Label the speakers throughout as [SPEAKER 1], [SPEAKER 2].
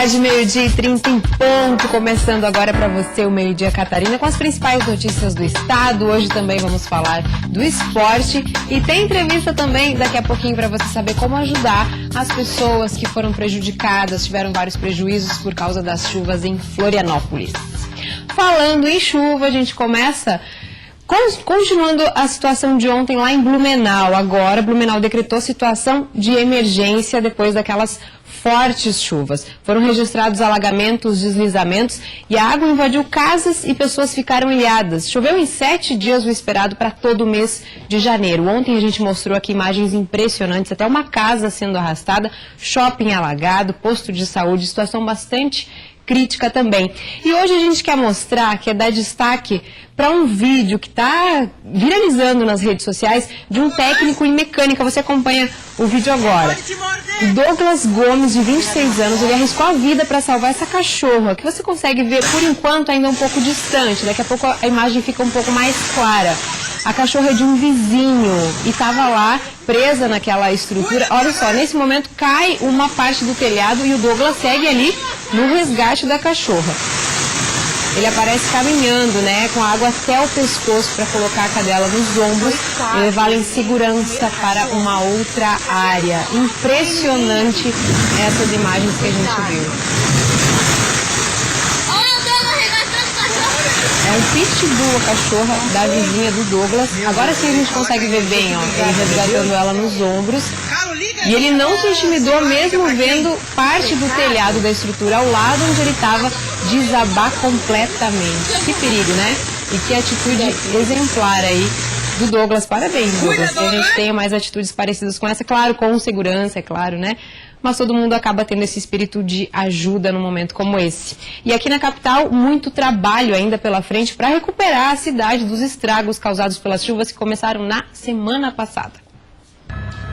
[SPEAKER 1] tarde, 12h30 em ponto, começando agora para você o Meio Dia Catarina com as principais notícias do estado. Hoje também vamos falar do esporte e tem entrevista também daqui a pouquinho para você saber como ajudar as pessoas que foram prejudicadas, tiveram vários prejuízos por causa das chuvas em Florianópolis. Falando em chuva, a gente começa continuando a situação de ontem lá em Blumenau. Agora, Blumenau decretou situação de emergência depois daquelas fortes chuvas. Foram registrados alagamentos, deslizamentos e a água invadiu casas e pessoas ficaram ilhadas. Choveu em 7 dias o esperado para todo o mês de janeiro. Ontem a gente mostrou aqui imagens impressionantes, até uma casa sendo arrastada, shopping alagado, posto de saúde, situação bastante crítica também. E hoje a gente quer mostrar, quer dar destaque para um vídeo que está viralizando nas redes sociais de um técnico em mecânica. Você acompanha o vídeo agora. Douglas Gomes, de 26 anos, ele arriscou a vida para salvar essa cachorra, que você consegue ver por enquanto ainda um pouco distante. Daqui a pouco a imagem fica um pouco mais clara. A cachorra é de um vizinho e estava lá presa naquela estrutura. Olha só, nesse momento cai uma parte do telhado e o Douglas segue ali no resgate da cachorra. Ele aparece caminhando, né, com água até o pescoço para colocar a cadela nos ombros e levá-la em segurança para uma outra área. Impressionante essas imagens que a gente viu. É um pitbull, a cachorra da vizinha do Douglas. Agora sim a gente consegue ver bem, ó, ele resgatando ela nos ombros. E ele não se intimidou mesmo vendo parte do telhado da estrutura ao lado onde ele estava desabar completamente. Que perigo, né? E que atitude exemplar aí do Douglas. Parabéns, Douglas. Que a gente tenha mais atitudes parecidas com essa, claro, com segurança, é claro, né? Mas todo mundo acaba tendo esse espírito de ajuda num momento como esse. E aqui na capital, muito trabalho ainda pela frente para recuperar a cidade dos estragos causados pelas chuvas que começaram na semana passada.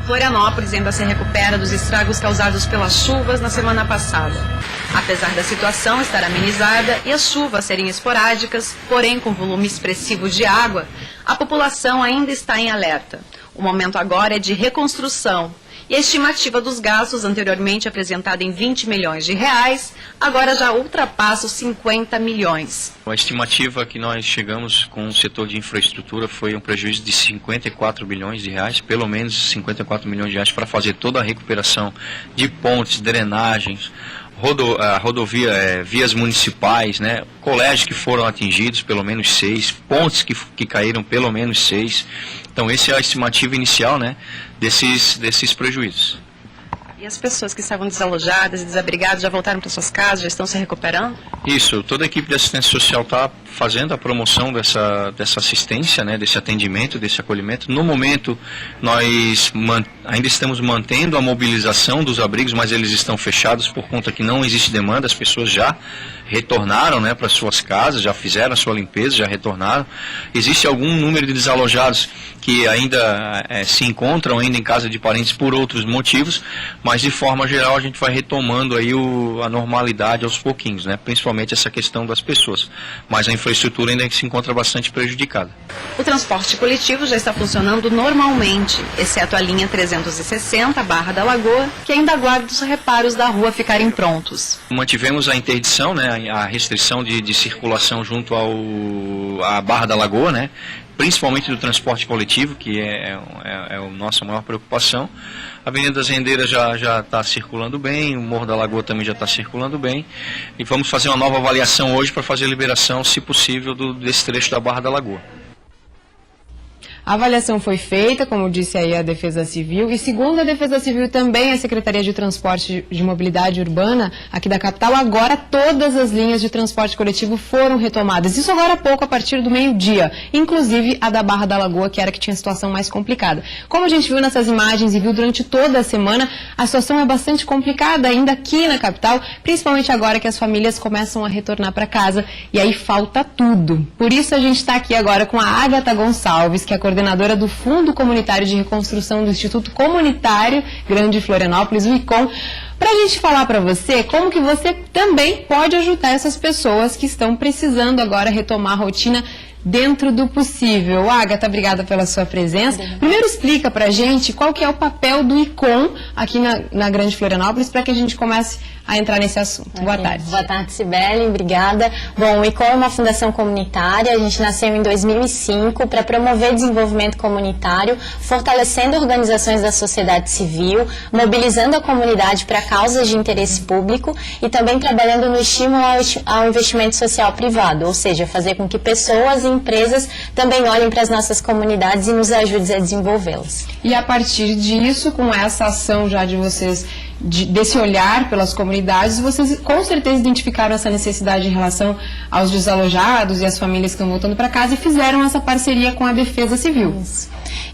[SPEAKER 2] Florianópolis ainda se recupera dos estragos causados pelas chuvas na semana passada. Apesar da situação estar amenizada e as chuvas serem esporádicas, porém com volume expressivo de água, a população ainda está em alerta. O momento agora é de reconstrução. E a estimativa dos gastos, anteriormente apresentada em 20 milhões de reais, agora já ultrapassa os 50 milhões.
[SPEAKER 3] A estimativa que nós chegamos com o setor de infraestrutura foi um prejuízo de 54 bilhões de reais, pelo menos 54 milhões de reais para fazer toda a recuperação de pontes, drenagens, vias municipais, né, colégios que foram atingidos, pelo menos 6, pontes que caíram, pelo menos 6. Então, essa é a estimativa inicial, né, desses prejuízos.
[SPEAKER 2] E as pessoas que estavam desalojadas e desabrigadas já voltaram para suas casas, já estão se recuperando?
[SPEAKER 3] Isso, toda a equipe de assistência social está fazendo a promoção dessa assistência, né, desse atendimento, desse acolhimento. No momento, nós ainda estamos mantendo a mobilização dos abrigos, mas eles estão fechados por conta que não existe demanda. As pessoas já retornaram, né, para suas casas, já fizeram a sua limpeza, já retornaram. Existe algum número de desalojados que ainda se encontram ainda em casa de parentes por outros motivos, mas de forma geral a gente vai retomando aí a normalidade aos pouquinhos, né, principalmente essa questão das pessoas. Mas a infraestrutura ainda se encontra bastante prejudicada.
[SPEAKER 2] O transporte coletivo já está funcionando normalmente, exceto a linha 360, Barra da Lagoa, que ainda aguarda os reparos da rua ficarem prontos.
[SPEAKER 3] Mantivemos a interdição, né, a restrição de circulação junto à Barra da Lagoa, né, principalmente do transporte coletivo, que é a nossa maior preocupação. A Avenida das Rendeiras já está circulando bem, o Morro da Lagoa também já está circulando bem. E vamos fazer uma nova avaliação hoje para fazer a liberação, se possível, desse trecho da Barra da Lagoa.
[SPEAKER 1] A avaliação foi feita, como disse aí a Defesa Civil, e segundo a Defesa Civil também a Secretaria de Transporte de Mobilidade Urbana aqui da capital, agora todas as linhas de transporte coletivo foram retomadas. Isso agora há pouco, a partir do meio-dia, inclusive a da Barra da Lagoa, que era que tinha situação mais complicada. Como a gente viu nessas imagens e viu durante toda a semana, a situação é bastante complicada ainda aqui na capital, principalmente agora que as famílias começam a retornar para casa e aí falta tudo. Por isso a gente está aqui agora com a Agatha Gonçalves, que é coordenadora do Fundo Comunitário de Reconstrução do Instituto Comunitário Grande Florianópolis, o ICOM, para a gente falar para você como que você também pode ajudar essas pessoas que estão precisando agora retomar a rotina dentro do possível. Agatha, obrigada pela sua presença. Primeiro explica para a gente qual que é o papel do ICOM aqui na Grande Florianópolis, para que a gente comece a entrar nesse assunto. Boa tarde.
[SPEAKER 4] Boa tarde, Cibele, obrigada. Bom, o ICOM é uma fundação comunitária, a gente nasceu em 2005 para promover desenvolvimento comunitário, fortalecendo organizações da sociedade civil, mobilizando a comunidade para causas de interesse público e também trabalhando no estímulo ao investimento social privado, ou seja, fazer com que pessoas e empresas também olhem para as nossas comunidades e nos ajudem a desenvolvê-las.
[SPEAKER 1] E a partir disso, com essa ação já de vocês, desse olhar pelas comunidades, vocês com certeza identificaram essa necessidade em relação aos desalojados e as famílias que estão voltando para casa e fizeram essa parceria com a Defesa Civil.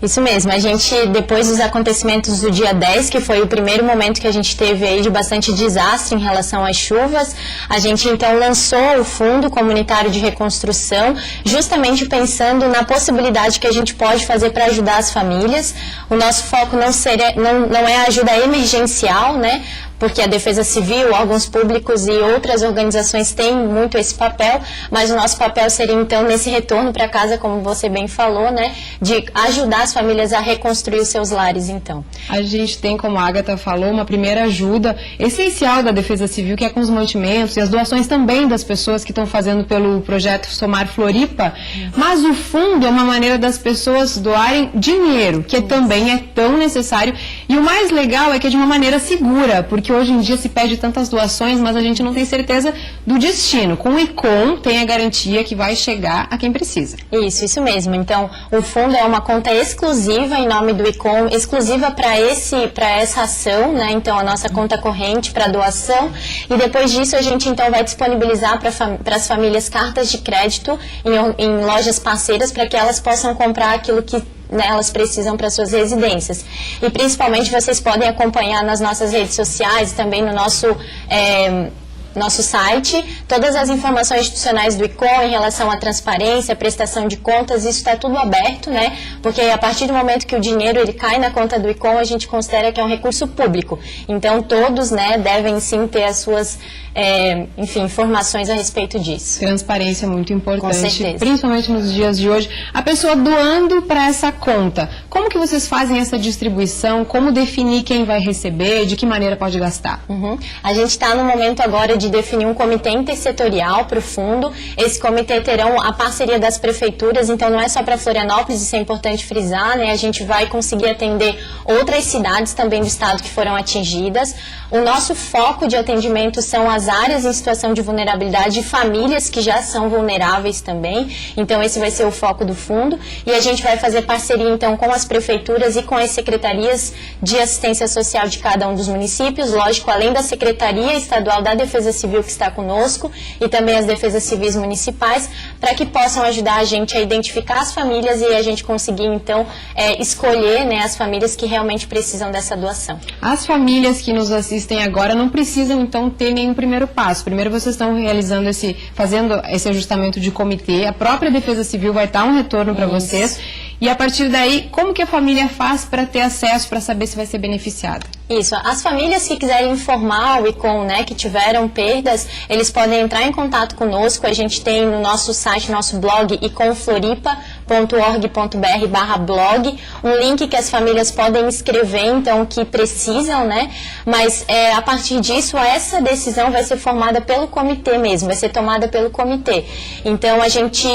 [SPEAKER 4] Isso mesmo, a gente, depois dos acontecimentos do dia 10, que foi o primeiro momento que a gente teve aí de bastante desastre em relação às chuvas, a gente então lançou o Fundo Comunitário de Reconstrução, justamente pensando na possibilidade que a gente pode fazer para ajudar as famílias. O nosso foco não é a ajuda emergencial, né? Porque a Defesa Civil, órgãos públicos e outras organizações têm muito esse papel, mas o nosso papel seria então nesse retorno para casa, como você bem falou, né, de ajudar as famílias a reconstruir os seus lares então.
[SPEAKER 1] A gente tem, como a Agatha falou, uma primeira ajuda essencial da Defesa Civil, que é com os mantimentos e as doações também das pessoas que estão fazendo pelo projeto Somar Floripa, mas o fundo é uma maneira das pessoas doarem dinheiro, que também é tão necessário, e o mais legal é que é de uma maneira segura, porque hoje em dia se pede tantas doações, mas a gente não tem certeza do destino. Com o ICOM tem a garantia que vai chegar a quem precisa.
[SPEAKER 4] Isso mesmo. Então, o fundo é uma conta exclusiva em nome do ICOM, exclusiva para essa ação, né? Então, a nossa conta corrente para doação. E depois disso, a gente então vai disponibilizar para as famílias cartas de crédito em lojas parceiras para que elas possam comprar aquilo que elas precisam para suas residências. E principalmente vocês podem acompanhar nas nossas redes sociais, também no nosso site, todas as informações institucionais do ICOM em relação à transparência, prestação de contas, isso está tudo aberto, né? Porque a partir do momento que o dinheiro ele cai na conta do ICOM, a gente considera que é um recurso público. Então todos, né, devem sim ter as suas informações a respeito disso.
[SPEAKER 1] Transparência é muito importante,
[SPEAKER 4] com certeza,
[SPEAKER 1] principalmente nos dias de hoje. A pessoa doando para essa conta, como que vocês fazem essa distribuição? Como definir quem vai receber? De que maneira pode gastar?
[SPEAKER 4] A gente está no momento agora de definir um comitê intersetorial para o fundo. Esse comitê terão a parceria das prefeituras, então não é só para Florianópolis, isso é importante frisar, né? A gente vai conseguir atender outras cidades também do estado que foram atingidas. O nosso foco de atendimento são as áreas em situação de vulnerabilidade e famílias que já são vulneráveis também. Então esse vai ser o foco do fundo e a gente vai fazer parceria então com as prefeituras e com as secretarias de assistência social de cada um dos municípios, lógico, além da Secretaria Estadual da Defesa Civil que está conosco e também as defesas civis municipais, para que possam ajudar a gente a identificar as famílias e a gente conseguir então escolher, né, as famílias que realmente precisam dessa doação.
[SPEAKER 1] As famílias que nos assistem agora não precisam então ter nenhum primeiro passo. Primeiro vocês estão fazendo esse ajustamento de comitê, a própria Defesa Civil vai dar um retorno para vocês. E a partir daí, como que a família faz para ter acesso, para saber se vai ser beneficiada?
[SPEAKER 4] Isso, as famílias que quiserem informar o ICOM, né, que tiveram perdas, eles podem entrar em contato conosco. A gente tem no nosso site, nosso blog, icomfloripa.org.br/blog, um link que as famílias podem escrever, então, o que precisam, né? Mas a partir disso, essa decisão vai ser formada pelo comitê mesmo, vai ser tomada pelo comitê. Então, a gente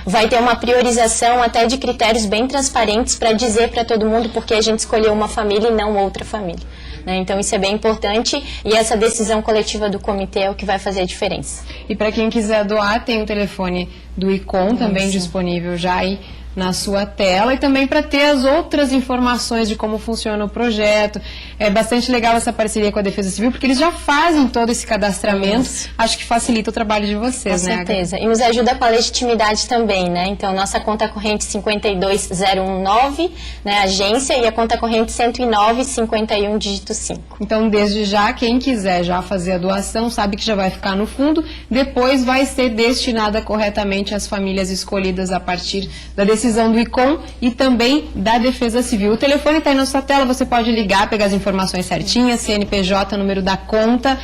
[SPEAKER 4] vai ter uma priorização até de critérios bem transparentes para dizer para todo mundo porque a gente escolheu uma família e não outra família, né? Então isso é bem importante e essa decisão coletiva do comitê é o que vai fazer a diferença.
[SPEAKER 1] E para quem quiser doar, tem o telefone do ICOM também disponível já aí na sua tela e também para ter as outras informações de como funciona o projeto. É bastante legal essa parceria com a Defesa Civil, porque eles já fazem todo esse cadastramento. Acho que facilita o trabalho de vocês, né?
[SPEAKER 4] Com certeza. E nos ajuda com a legitimidade também, né? Então, nossa conta corrente 52019, né, agência, e a conta corrente 10951, dígito 5.
[SPEAKER 1] Então, desde já, quem quiser já fazer a doação, sabe que já vai ficar no fundo, depois vai ser destinada corretamente às famílias escolhidas a partir da decisão decisão do ICOM e também da Defesa Civil. O telefone está aí na sua tela, você pode ligar, pegar as informações certinhas, CNPJ, número da conta,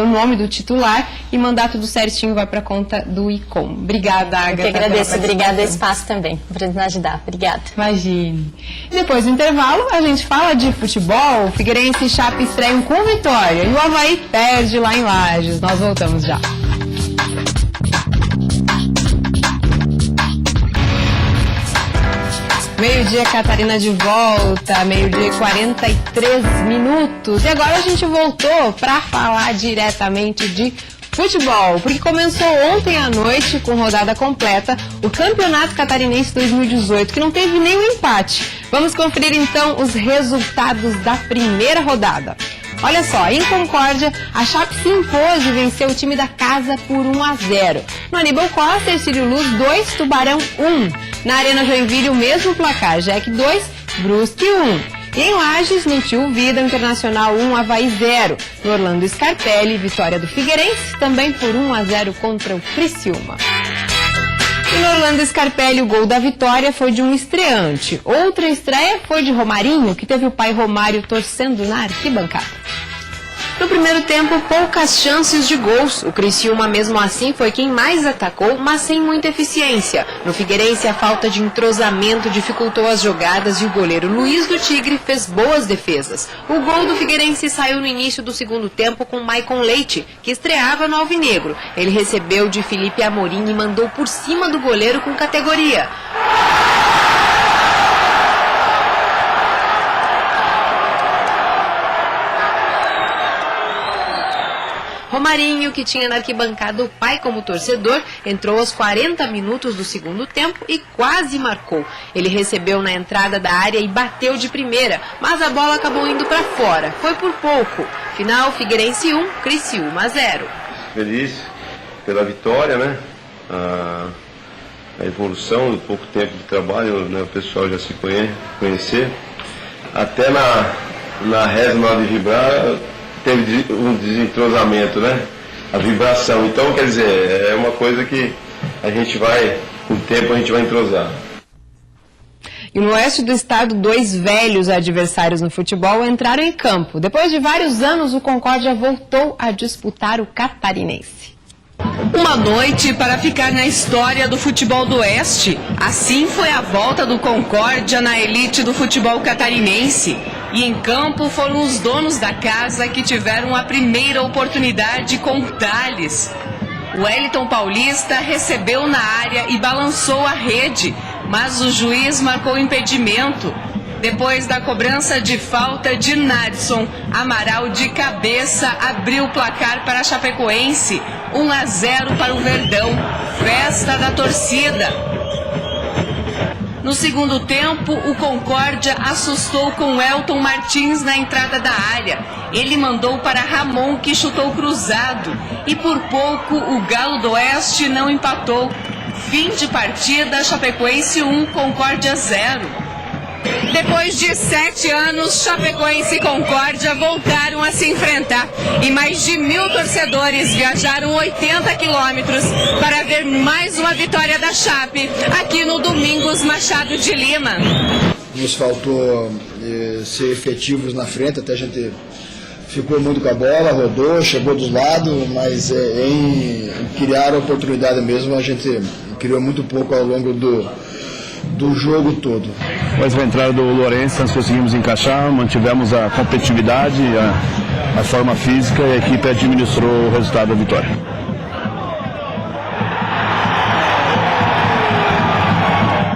[SPEAKER 1] o nome do titular e mandar tudo certinho, vai para a conta do ICOM. Obrigada, Agatha.
[SPEAKER 4] Eu que agradeço, obrigada, espaço também, por nos ajudar. Obrigada.
[SPEAKER 1] Imagine. Depois do intervalo, a gente fala de futebol. Figueirense e Chape estreiam com vitória e o Avaí perde lá em Lages. Nós voltamos já. Meio-dia, Catarina de volta, meio-dia e 43 minutos. E agora a gente voltou para falar diretamente de futebol, porque começou ontem à noite, com rodada completa, o Campeonato Catarinense 2018, que não teve nenhum empate. Vamos conferir então os resultados da primeira rodada. Olha só, em Concórdia, a Chape se impôs e venceu o time da casa por 1-0. No Aníbal Costa, Ercílio Luz 2, Tubarão 1. Na Arena Joinville, o mesmo placar, Jack 2, Brusque 1. E em Lages, no Tio Vida, Internacional 1, Avaí 0. No Orlando Scarpelli, vitória do Figueirense, também por 1-0 contra o Criciúma. E no Orlando Scarpelli, o gol da vitória foi de um estreante. Outra estreia foi de Romarinho, que teve o pai Romário torcendo na arquibancada. No primeiro tempo, poucas chances de gols. O Criciúma, mesmo assim, foi quem mais atacou, mas sem muita eficiência. No Figueirense, a falta de entrosamento dificultou as jogadas e o goleiro Luiz do Tigre fez boas defesas. O gol do Figueirense saiu no início do segundo tempo com Maicon Leite, que estreava no Alvinegro. Ele recebeu de Felipe Amorim e mandou por cima do goleiro com categoria. Romarinho, que tinha na arquibancada o pai como torcedor, entrou aos 40 minutos do segundo tempo e quase marcou. Ele recebeu na entrada da área e bateu de primeira, mas a bola acabou indo para fora. Foi por pouco. Final, Figueirense 1, Criciúma 0.
[SPEAKER 5] Feliz pela vitória, né? A evolução do pouco tempo de trabalho, né? O pessoal já se conhecer. Até na reza, na hora de vibrar, teve um desentrosamento, né? A vibração. Então, quer dizer, é uma coisa que a gente vai, com o tempo, a gente vai entrosar.
[SPEAKER 1] E no oeste do estado, 2 velhos adversários no futebol entraram em campo. Depois de vários anos, o Concórdia voltou a disputar o Catarinense.
[SPEAKER 6] Uma noite para ficar na história do futebol do Oeste. Assim foi a volta do Concórdia na elite do futebol catarinense. E em campo foram os donos da casa que tiveram a primeira oportunidade com Thales. O Wellington Paulista recebeu na área e balançou a rede, mas o juiz marcou impedimento. Depois da cobrança de falta de Nadson, Amaral de cabeça abriu o placar para a Chapecoense. 1-0 para o Verdão. Festa da torcida. No segundo tempo, o Concórdia assustou com Elton Martins na entrada da área. Ele mandou para Ramon, que chutou cruzado. E por pouco, o Galo do Oeste não empatou. Fim de partida, Chapecoense 1, Concórdia 0. Depois de 7 anos, Chapecoense e Concórdia voltaram a se enfrentar. E mais de 1.000 torcedores viajaram 80 quilômetros para ver mais uma vitória da Chape, aqui no Domingos Machado de Lima.
[SPEAKER 7] Nos faltou ser efetivos na frente, até a gente ficou muito com a bola, rodou, chegou dos lados, mas em criar a oportunidade mesmo, a gente criou muito pouco ao longo do jogo todo.
[SPEAKER 8] Depois da entrada do Lourenço, nós conseguimos encaixar, mantivemos a competitividade, a forma física e a equipe administrou o resultado da vitória.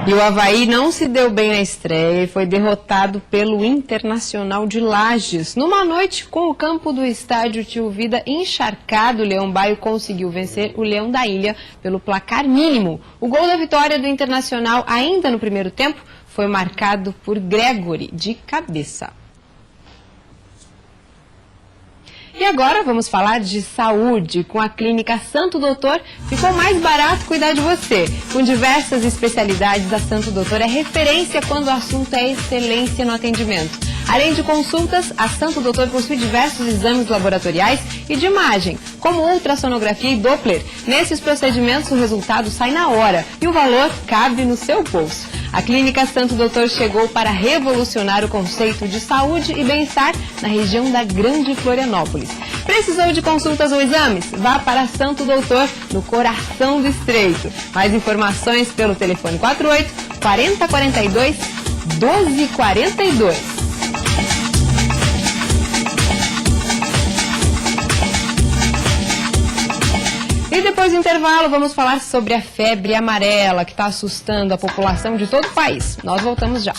[SPEAKER 1] E o Avaí não se deu bem na estreia e foi derrotado pelo Internacional de Lages. Numa noite com o campo do estádio Tio Vida encharcado, o Leão Baio conseguiu vencer o Leão da Ilha pelo placar mínimo. O gol da vitória do Internacional, ainda no primeiro tempo, foi marcado por Gregory, de cabeça. E agora vamos falar de saúde. Com a clínica Santo Doutor, ficou mais barato cuidar de você. Com diversas especialidades, a Santo Doutor é referência quando o assunto é excelência no atendimento. Além de consultas, a Santo Doutor possui diversos exames laboratoriais e de imagem, como ultrassonografia e Doppler. Nesses procedimentos, o resultado sai na hora e o valor cabe no seu bolso. A Clínica Santo Doutor chegou para revolucionar o conceito de saúde e bem-estar na região da Grande Florianópolis. Precisou de consultas ou exames? Vá para Santo Doutor, no coração do Estreito. Mais informações pelo telefone 48 4042 1242. E depois do intervalo, vamos falar sobre a febre amarela, que está assustando a população de todo o país. Nós voltamos já.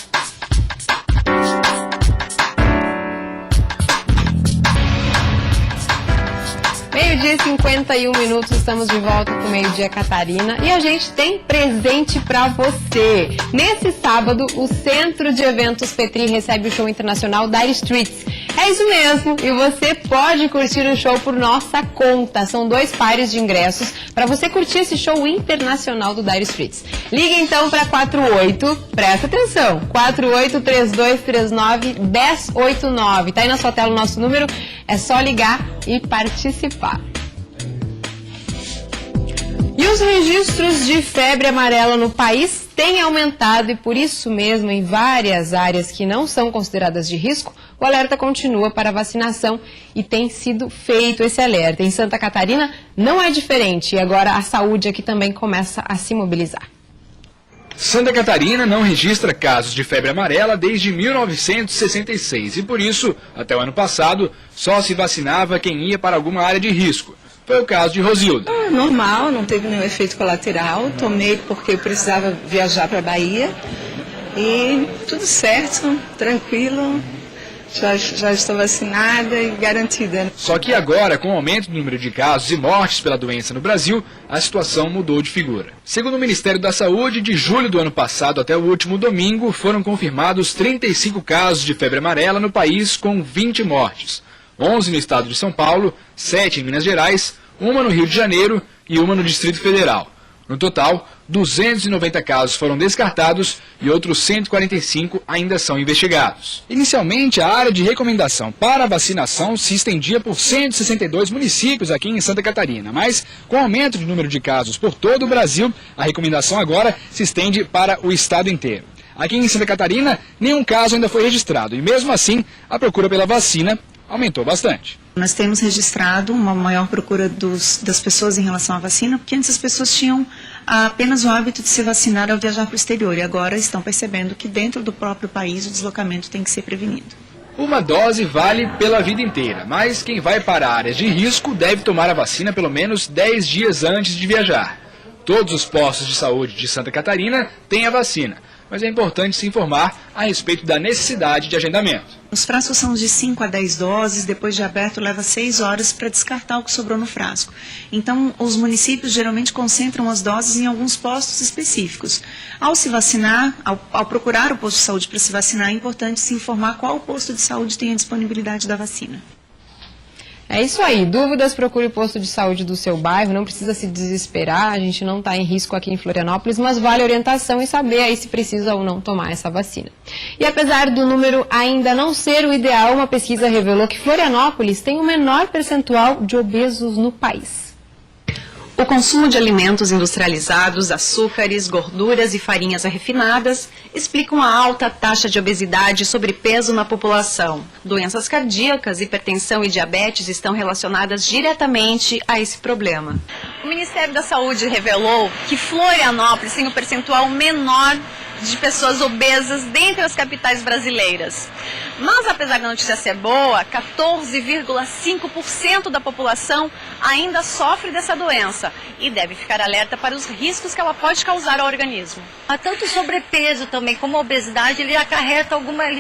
[SPEAKER 1] Meio-dia e 51 minutos, estamos de volta com o Meio-Dia Catarina e a gente tem presente para você. Nesse sábado, o Centro de Eventos Petri recebe o show internacional Dire Straits. É isso mesmo, e você pode curtir o show por nossa conta. São 2 pares de ingressos para você curtir esse show internacional do Dire Straits. Ligue então para 48, presta atenção, 483239-1089. Tá aí na sua tela o nosso número, é só ligar e participar. E os registros de febre amarela no país têm aumentado e por isso mesmo em várias áreas que não são consideradas de risco, o alerta continua para a vacinação e tem sido feito esse alerta. Em Santa Catarina não é diferente e agora a saúde aqui também começa a se mobilizar.
[SPEAKER 9] Santa Catarina não registra casos de febre amarela desde 1966 e por isso, até o ano passado, só se vacinava quem ia para alguma área de risco. Foi o caso de Rosilda.
[SPEAKER 10] Normal, não teve nenhum efeito colateral. Tomei porque eu precisava viajar para a Bahia. E tudo certo, tranquilo. Já estou vacinada e garantida.
[SPEAKER 9] Só que agora, com o aumento do número de casos e mortes pela doença no Brasil, a situação mudou de figura. Segundo o Ministério da Saúde, de julho do ano passado até o último domingo, foram confirmados 35 casos de febre amarela no país, com 20 mortes. 11 no estado de São Paulo, 7 em Minas Gerais, 1 no Rio de Janeiro e 1 no Distrito Federal. No total, 290 casos foram descartados e outros 145 ainda são investigados. Inicialmente, a área de recomendação para a vacinação se estendia por 162 municípios aqui em Santa Catarina, mas com o aumento do número de casos por todo o Brasil, a recomendação agora se estende para o estado inteiro. Aqui em Santa Catarina, nenhum caso ainda foi registrado e mesmo assim, a procura pela vacina aumentou bastante.
[SPEAKER 10] Nós temos registrado uma maior procura das pessoas em relação à vacina, porque antes as pessoas tinham apenas o hábito de se vacinar ao viajar para o exterior e agora estão percebendo que dentro do próprio país o deslocamento tem que ser prevenido.
[SPEAKER 9] Uma dose vale pela vida inteira, mas quem vai para áreas de risco deve tomar a vacina pelo menos 10 dias antes de viajar. Todos os postos de saúde de Santa Catarina têm a vacina, mas é importante se informar a respeito da necessidade de agendamento.
[SPEAKER 10] Os frascos são de 5 a 10 doses, depois de aberto leva 6 horas para descartar o que sobrou no frasco. Então, os municípios geralmente concentram as doses em alguns postos específicos. Ao se vacinar, ao procurar o posto de saúde para se vacinar, é importante se informar qual posto de saúde tem a disponibilidade da vacina.
[SPEAKER 1] É isso aí, dúvidas, procure o posto de saúde do seu bairro, não precisa se desesperar, a gente não está em risco aqui em Florianópolis, mas vale orientação e saber aí se precisa ou não tomar essa vacina. E apesar do número ainda não ser o ideal, uma pesquisa revelou que Florianópolis tem o menor percentual de obesos no país.
[SPEAKER 2] O consumo de alimentos industrializados, açúcares, gorduras e farinhas refinadas explicam a alta taxa de obesidade e sobrepeso na população. Doenças cardíacas, hipertensão e diabetes estão relacionadas diretamente a esse problema. O Ministério da Saúde revelou que Florianópolis tem um percentual menor de pessoas obesas dentre as capitais brasileiras. Mas, apesar da notícia ser boa, 14,5% da população ainda sofre dessa doença e deve ficar alerta para os riscos que ela pode causar ao organismo.
[SPEAKER 11] Tanto o sobrepeso também como a obesidade, ele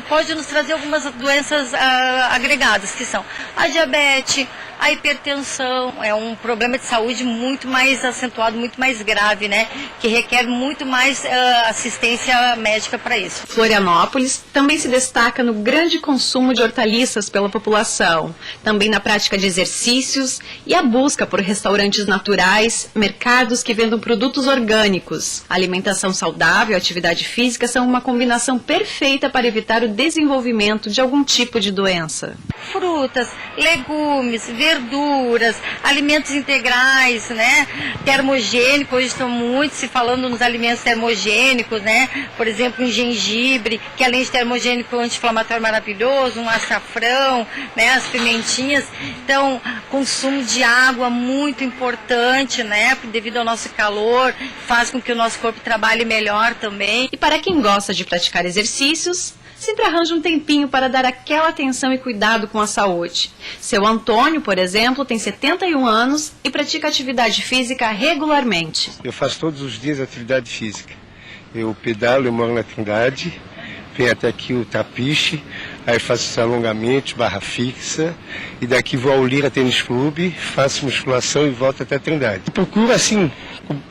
[SPEAKER 11] pode nos trazer algumas doenças agregadas, que são a diabetes, a hipertensão. É um problema de saúde muito mais acentuado, muito mais grave, né? Que requer muito mais assistência médica para isso.
[SPEAKER 2] Florianópolis também se destaca no grande consumo de hortaliças pela população, também na prática de exercícios e a busca por restaurantes naturais, mercados que vendam produtos orgânicos. A alimentação saudável e a atividade física são uma combinação perfeita para evitar o desenvolvimento de algum tipo de doença.
[SPEAKER 11] Frutas, legumes, verduras, alimentos integrais, né? Termogênicos, hoje estão muito se falando nos alimentos termogênicos, né? Por exemplo, um gengibre, que além de termogênico é um anti-inflamatório maravilhoso, um açafrão, né? As pimentinhas. Então, consumo de água muito importante, né? Devido ao nosso calor, faz com que o nosso corpo trabalhe melhor também.
[SPEAKER 2] E para quem gosta de praticar exercícios, sempre arranja um tempinho para dar aquela atenção e cuidado com a saúde. Seu Antônio, por exemplo, tem 71 anos e pratica atividade física regularmente.
[SPEAKER 12] Eu faço todos os dias atividade física. Eu pedalo, eu moro na Trindade, venho até aqui o Trapiche, aí faço os alongamentos, barra fixa, e daqui vou ao Lira Tênis Clube, faço musculação e volto até a Trindade. Eu procuro, assim,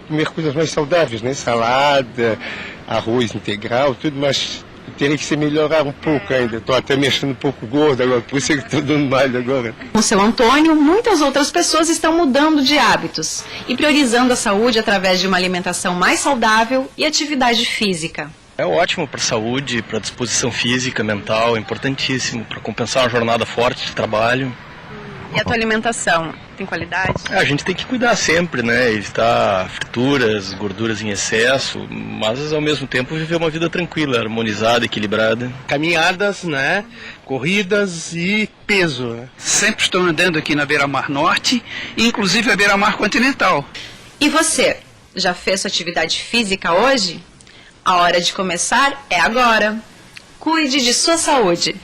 [SPEAKER 12] comer coisas mais saudáveis, né? Salada, arroz integral, tudo mais. Teria que se melhorar um pouco ainda. Estou até me achando um pouco gordo agora, por isso é que estou dando mais agora.
[SPEAKER 2] Com seu Antônio, muitas outras pessoas estão mudando de hábitos e priorizando a saúde através de uma alimentação mais saudável e atividade física.
[SPEAKER 13] É ótimo para a saúde, para a disposição física, mental, é importantíssimo para compensar uma jornada forte de trabalho.
[SPEAKER 2] E a tua alimentação tem qualidade?
[SPEAKER 13] A gente tem que cuidar sempre, né? Evitar frituras, gorduras em excesso, mas ao mesmo tempo viver uma vida tranquila, harmonizada, equilibrada.
[SPEAKER 14] Caminhadas, né? Corridas e peso. Né?
[SPEAKER 15] Sempre estou andando aqui na Beira-Mar Norte, inclusive a Beira-Mar Continental.
[SPEAKER 2] E você, já fez sua atividade física hoje? A hora de começar é agora. Cuide de sua saúde.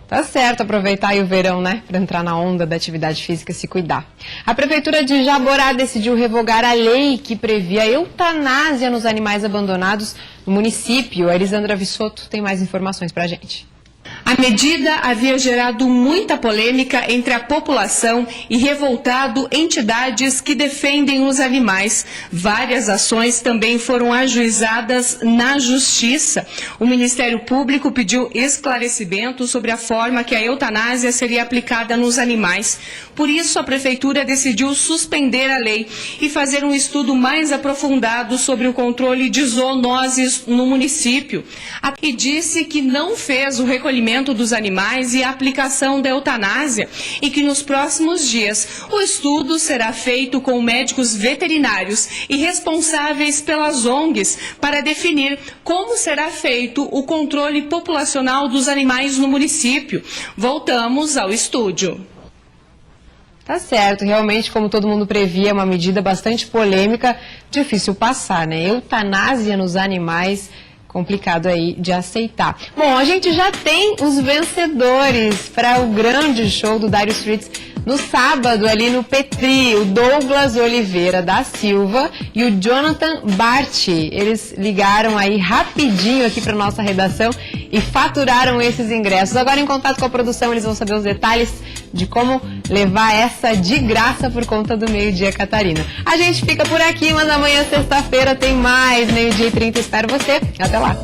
[SPEAKER 1] Tá certo, aproveitar aí o verão, né? Para entrar na onda da atividade física e se cuidar. A Prefeitura de Jaborá decidiu revogar a lei que previa a eutanásia nos animais abandonados no município. A Elisandra Vissotto tem mais informações pra gente.
[SPEAKER 16] A medida havia gerado muita polêmica entre a população e revoltado entidades que defendem os animais. Várias ações também foram ajuizadas na Justiça. O Ministério Público pediu esclarecimento sobre a forma que a eutanásia seria aplicada nos animais. Por isso, a Prefeitura decidiu suspender a lei e fazer um estudo mais aprofundado sobre o controle de zoonoses no município. E disse que não fez o recolhimento dos animais e a aplicação da eutanásia e que nos próximos dias o estudo será feito com médicos veterinários e responsáveis pelas ONGs para definir como será feito o controle populacional dos animais no município. Voltamos ao estúdio.
[SPEAKER 1] Tá certo, realmente, como todo mundo previa, é uma medida bastante polêmica, difícil passar, né? Eutanásia nos animais, complicado aí de aceitar. Bom, a gente já tem os vencedores para o grande show do Dire Straits no sábado ali no Petri, o Douglas Oliveira da Silva e o Jonathan Bart. Eles ligaram aí rapidinho aqui para nossa redação e faturaram esses ingressos. Agora, em contato com a produção, eles vão saber os detalhes de como levar essa de graça por conta do Meio-Dia Catarina. A gente fica por aqui, mas amanhã, sexta-feira, tem mais Meio-Dia e 30. Espero você. Até lá.